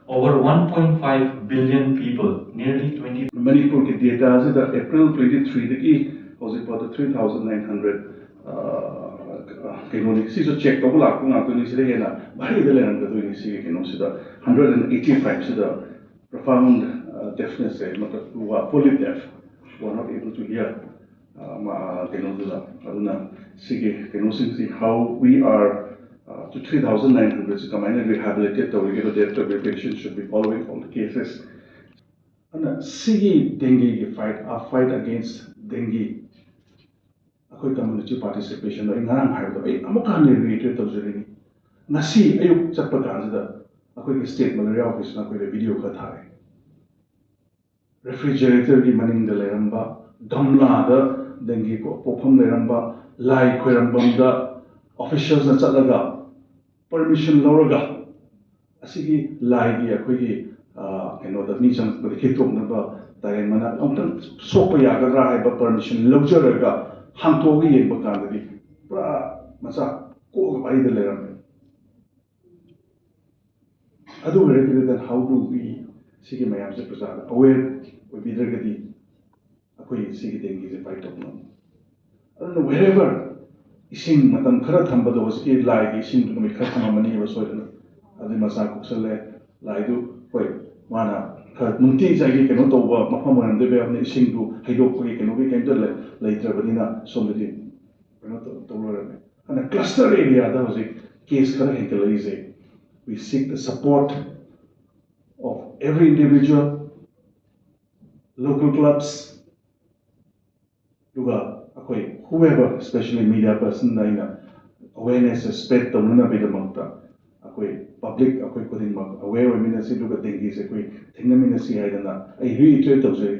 over 1.5 billion people, nearly 20. Manipur ki data is the April 23 ki was about 3,900 kenoni si so check double up na to ni sile hena bari de len ka to ni si keno si da 185 si da profound deafness hai matlab wa fully deaf were not able to hear ma keno da aduna si keno si how we are to 3,900 so combined rehabilitate the we get the patient should be following all the cases. And sigi dengue fight against dengue. Akoi community participation in ngarang haido ai amuka ne reiterate tawjari ngasi ayuk chappa kanjida akoi state malaria office na koi video ka thai refrigerator gi maning da leramba gamla da dengue ko popham leramba lai khoirambam da officials na chalaga permission loraga asigi lai gi akoi gi keno da mi chang ko khitok na ba dai mana amtang sopa yagadra haiba permission lojaraga hantogi yengba kandadi pura masa ko bari de leram adu very that how do we sigi mayam se prasad aware we be there gadi akoi sigi dengi se fight up no I don't know wherever ising matam khara thamba do sigi lai ising to mi khara thamani ba soidana adi masa kuksale lai du hoi mana nunti jagi keno to ba mafam ram de be apne ising du haidok ko keno bi kendo le later badina somebody keno to lorame and a cluster area da was case khara henkalize we seek the support of every individual local clubs duga akoi whoever especially media person naina awareness spread to nuna be the makta akoi public akoi kodin mak aware women si duga dengue se koi thingamina si haidana I reiterate tawjari